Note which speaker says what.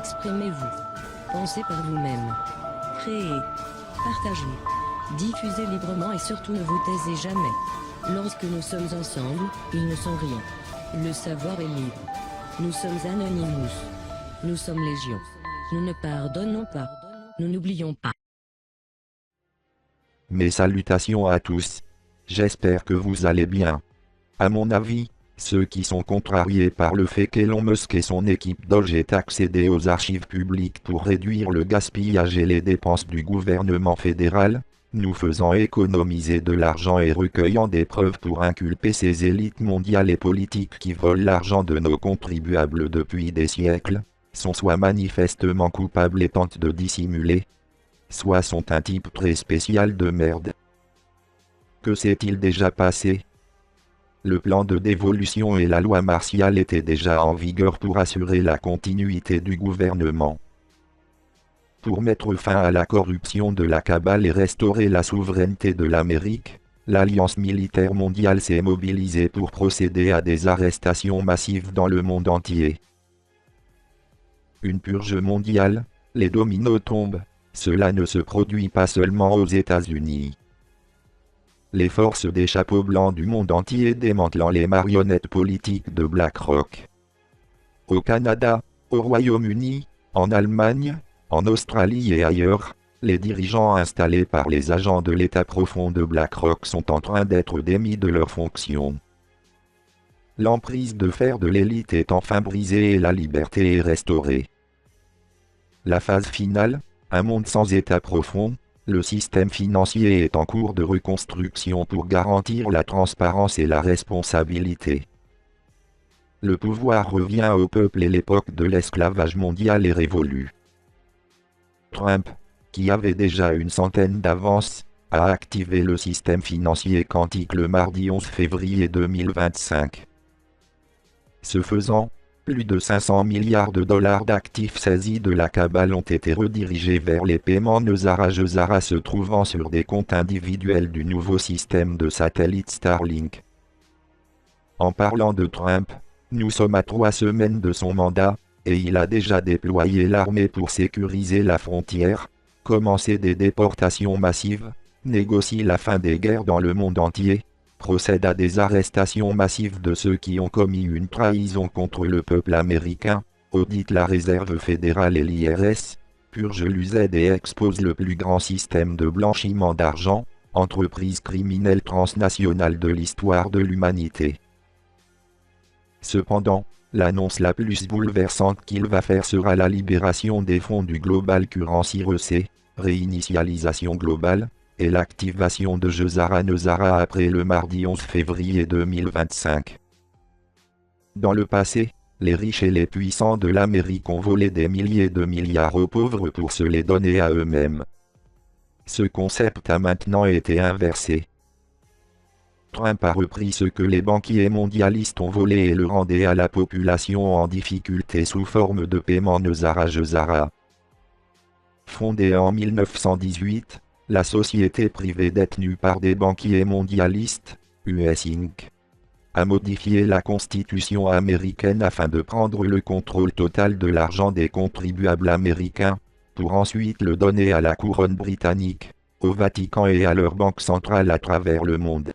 Speaker 1: Exprimez-vous. Pensez par vous-même. Créez. Partagez. Diffusez librement et surtout ne vous taisez jamais. Lorsque nous sommes ensemble, ils ne sont rien. Le savoir est libre. Nous sommes Anonymous. Nous sommes Légion. Nous ne pardonnons pas. Nous n'oublions pas.
Speaker 2: Mes salutations à tous. J'espère que vous allez bien. À mon avis, ceux qui sont contrariés par le fait qu'Elon Musk et son équipe Doge aient accédé aux archives publiques pour réduire le gaspillage et les dépenses du gouvernement fédéral, nous faisant économiser de l'argent et recueillant des preuves pour inculper ces élites mondiales et politiques qui volent l'argent de nos contribuables depuis des siècles, sont soit manifestement coupables et tentent de dissimuler, soit sont un type très spécial de merde. Que s'est-il déjà passé ? Le plan de dévolution et la loi martiale étaient déjà en vigueur pour assurer la continuité du gouvernement. Pour mettre fin à la corruption de la cabale et restaurer la souveraineté de l'Amérique, l'Alliance militaire mondiale s'est mobilisée pour procéder à des arrestations massives dans le monde entier. Une purge mondiale, les dominos tombent, cela ne se produit pas seulement aux États-Unis. Les forces des chapeaux blancs du monde entier démantelant les marionnettes politiques de BlackRock. Au Canada, au Royaume-Uni, en Allemagne, en Australie et ailleurs, les dirigeants installés par les agents de l'État profond de BlackRock sont en train d'être démis de leurs fonctions. L'emprise de fer de l'élite est enfin brisée et la liberté est restaurée. La phase finale, un monde sans État profond, le système financier est en cours de reconstruction pour garantir la transparence et la responsabilité. Le pouvoir revient au peuple et l'époque de l'esclavage mondial est révolue. Trump, qui avait déjà une centaine d'avance, a activé le système financier quantique le mardi 11 février 2025. Ce faisant, plus de 500 milliards de dollars d'actifs saisis de la cabale ont été redirigés vers les paiements Nezara se trouvant sur des comptes individuels du nouveau système de satellite Starlink. En parlant de Trump, nous sommes à 3 semaines de son mandat, et il a déjà déployé l'armée pour sécuriser la frontière, commencer des déportations massives, négocie la fin des guerres dans le monde entier, procède à des arrestations massives de ceux qui ont commis une trahison contre le peuple américain, audite la réserve fédérale et l'IRS, purge l'UZ et expose le plus grand système de blanchiment d'argent, entreprise criminelle transnationale de l'histoire de l'humanité. Cependant, l'annonce la plus bouleversante qu'il va faire sera la libération des fonds du Global Currency RC, réinitialisation globale, et l'activation de Nezara après le mardi 11 février 2025. Dans le passé, les riches et les puissants de l'Amérique ont volé des milliers de milliards aux pauvres pour se les donner à eux-mêmes. Ce concept a maintenant été inversé. Trump a repris ce que les banquiers mondialistes ont volé et le rendait à la population en difficulté sous forme de paiement Nezara. Fondée en 1918, la société privée détenue par des banquiers mondialistes, US Inc., a modifié la constitution américaine afin de prendre le contrôle total de l'argent des contribuables américains, pour ensuite le donner à la couronne britannique, au Vatican et à leurs banques centrales à travers le monde.